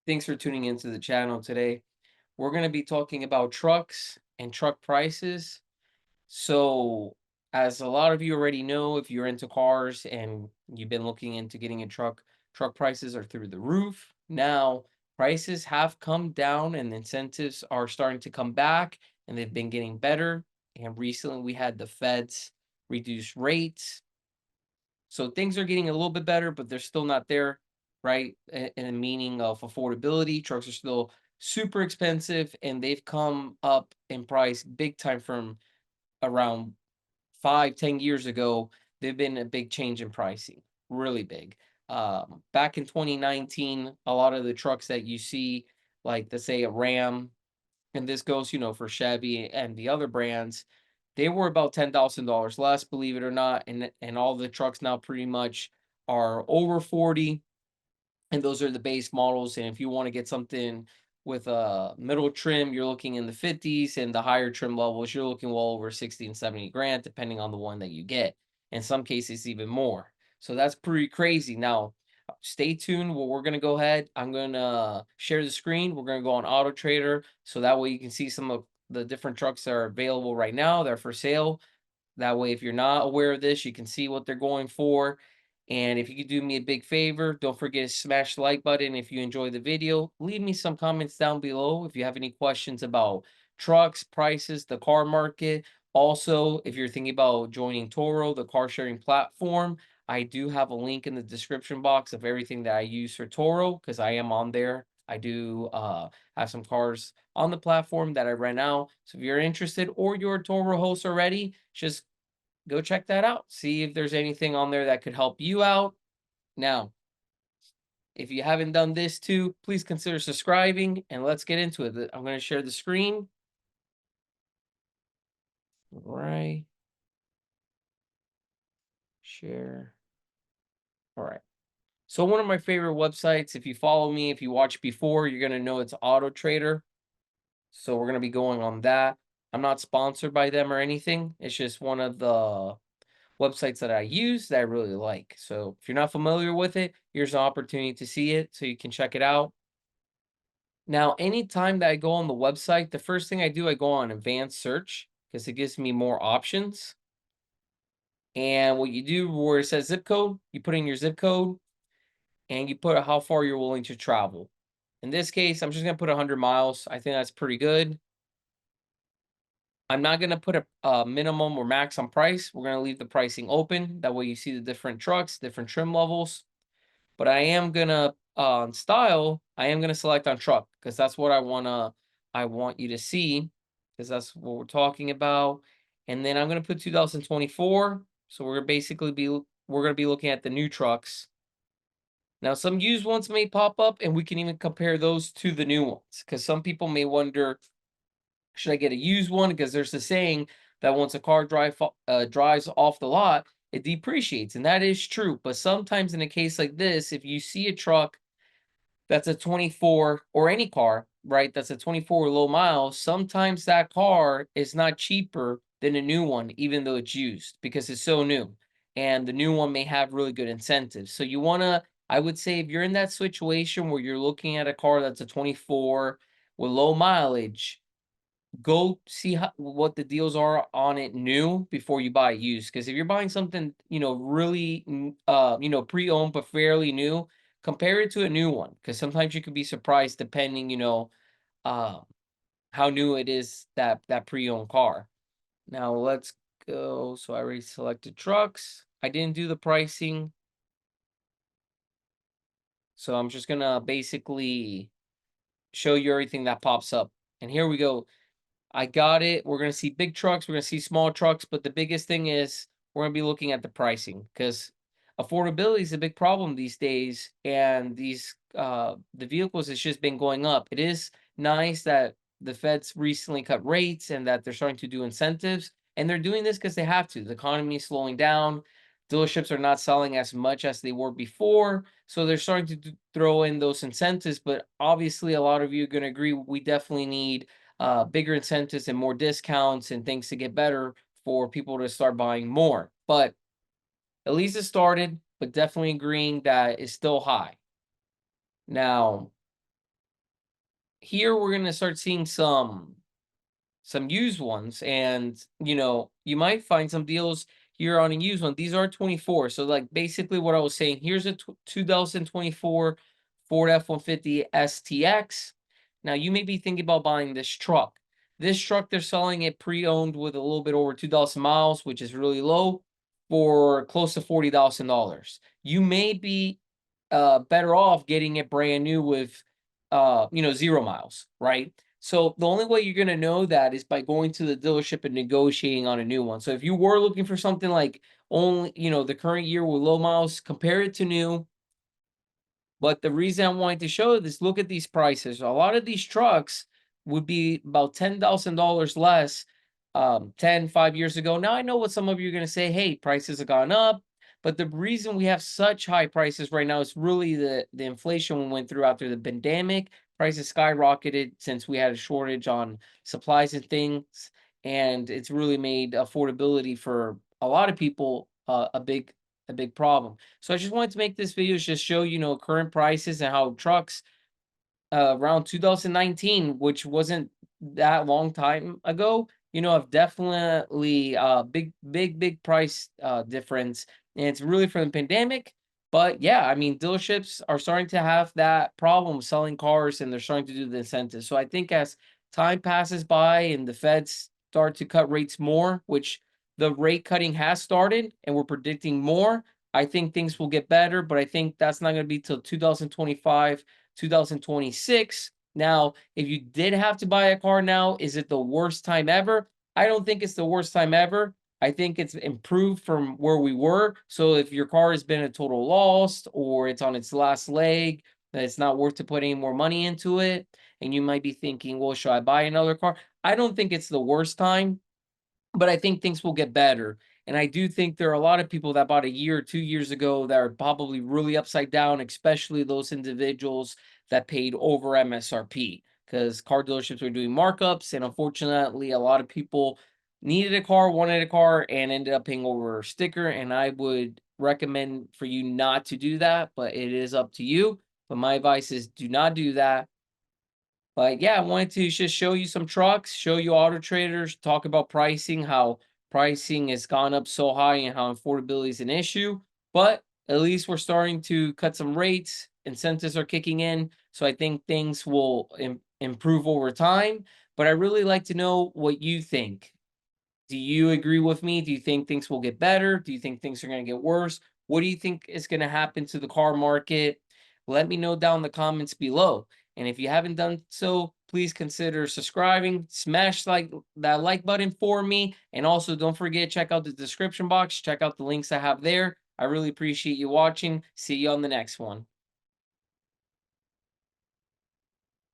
Thanks for tuning into the channel today. We're going to be talking about trucks and truck prices. So, as a lot of you already know, if you're into cars and you've been looking into getting a truck, truck prices are through the roof. Now, prices have come down and incentives are starting to come back and they've been getting better. And recently we had the feds reduce rates, so things are getting a little bit better, but they're still not there, right? In a meaning of affordability. Trucks are still super expensive and they've come up in price big time from around 5, 10 years ago. They've been a big change in pricing, really big. Back in 2019, a lot of the trucks that you see, like let's say a Ram, and this goes, for Chevy and the other brands, they were about $10,000 less, believe it or not, and all the trucks now pretty much are over 40, and those are the base models. And if you want to get something with a middle trim, you're looking in the 50s, and the higher trim levels, you're looking well over 60 and 70 grand, depending on the one that you get. In some cases, even more. So that's pretty crazy. Now, stay tuned. Well, we're gonna go ahead. I'm gonna share the screen. We're gonna go on Auto Trader, so that way you can see some of the different trucks that are available right now. They're for sale. That way, if you're not aware of this, you can see what they're going for. And if you could do me a big favor, don't forget to smash the like button if you enjoy the video. Leave me some comments down below if you have any questions about trucks, prices, the car market. Also, if you're thinking about joining Toro, the car sharing platform, I do have a link in the description box of everything that I use for Toro because I am on there. I do have some cars on the platform that I rent out. So if you're interested or you're a Toro host already, just go check that out. See if there's anything on there that could help you out. Now, if you haven't done this too, please consider subscribing and let's get into it. I'm going to share the screen. Right. Share. All right. So one of my favorite websites, if you follow me, if you watched before, you're going to know it's Auto Trader. So we're going to be going on that. I'm not sponsored by them or anything. It's just one of the websites that I use that I really like. So if you're not familiar with it, here's an opportunity to see it so you can check it out. Now, anytime that I go on the website, the first thing I do, I go on advanced search because it gives me more options. And what you do where it says zip code, you put in your zip code and you put how far you're willing to travel. In this case, I'm just going to put 100 miles. I think that's pretty good. I'm not going to put a minimum or max on price. We're going to leave the pricing open. That way you see the different trucks, different trim levels. But I am gonna style, I am gonna select on truck because that's what I want you to see because that's what we're talking about. And then I'm gonna put 2024. So we're gonna be looking at the new trucks. Now some used ones may pop up and we can even compare those to the new ones because some people may wonder, should I get a used one? Because there's a saying that once a car drives off the lot, it depreciates, and that is true. But sometimes in a case like this, if you see a truck that's a 24 or any car, right, that's a 24 low miles, sometimes that car is not cheaper than a new one, even though it's used because it's so new. And the new one may have really good incentives. So you want to, I would say, if you're in that situation where you're looking at a car that's a 24 with low mileage, go see what the deals are on it new before you buy it used. Because if you're buying something, really, pre-owned but fairly new, compare it to a new one. Because sometimes you could be surprised depending, uh, how new it is that pre-owned car. Now let's go. So I already selected trucks. I didn't do the pricing, so I'm just gonna basically show you everything that pops up. And here we go. I got it. We're going to see big trucks. We're going to see small trucks. But the biggest thing is we're going to be looking at the pricing because affordability is a big problem these days. And the vehicles has just been going up. It is nice that the Feds recently cut rates and that they're starting to do incentives. And they're doing this because they have to. The economy is slowing down. Dealerships are not selling as much as they were before. So they're starting to throw in those incentives. But obviously, a lot of you are going to agree we definitely need bigger incentives and more discounts and things to get better for people to start buying more. But at least it started, but definitely agreeing that it's still high. Now, here we're gonna start seeing some used ones, and you might find some deals here on a used one. These are 24, so like basically what I was saying, here's a 2024 Ford F-150 STX. Now you may be thinking about buying this truck. This truck, they're selling it pre-owned with a little bit over 2,000 miles, which is really low, for close to $40,000. You may be better off getting it brand new with 0 miles, right? So the only way you're gonna know that is by going to the dealership and negotiating on a new one. So if you were looking for something like only, the current year with low miles, compare it to new. But the reason I wanted to show this, look at these prices. A lot of these trucks would be about $10,000 less 5 years ago. Now I know what some of you are going to say, hey, prices have gone up. But the reason we have such high prices right now is really the inflation we went through after the pandemic. Prices skyrocketed since we had a shortage on supplies and things. And it's really made affordability for a lot of people a big problem. So I just wanted to make this video just show, current prices and how trucks around 2019, which wasn't that long time ago, have definitely big price difference. And it's really from the pandemic. But yeah, I mean, dealerships are starting to have that problem selling cars, and they're starting to do the incentives. So I think as time passes by and the feds start to cut rates more, which the rate cutting has started and we're predicting more, I think things will get better. But I think that's not going to be till 2025, 2026. Now, if you did have to buy a car now, is it the worst time ever? I don't think it's the worst time ever. I think it's improved from where we were. So if your car has been a total loss or it's on its last leg, that it's not worth to put any more money into it, and you might be thinking, well, should I buy another car? I don't think it's the worst time, but I think things will get better. And I do think there are a lot of people that bought a year or 2 years ago that are probably really upside down, especially those individuals that paid over MSRP, because car dealerships were doing markups. And unfortunately, a lot of people needed a car, wanted a car, and ended up paying over a sticker. And I would recommend for you not to do that, but it is up to you. But my advice is do not do that. But yeah, I wanted to just show you some trucks, show you Auto Traders, talk about pricing, how pricing has gone up so high and how affordability is an issue. But at least we're starting to cut some rates, incentives are kicking in. So I think things will improve over time. But I really like to know what you think. Do you agree with me? Do you think things will get better? Do you think things are going to get worse? What do you think is going to happen to the car market? Let me know down in the comments below. And if you haven't done so, please consider subscribing, smash that like button for me. And also don't forget, check out the description box, check out the links I have there. I really appreciate you watching. See you on the next one.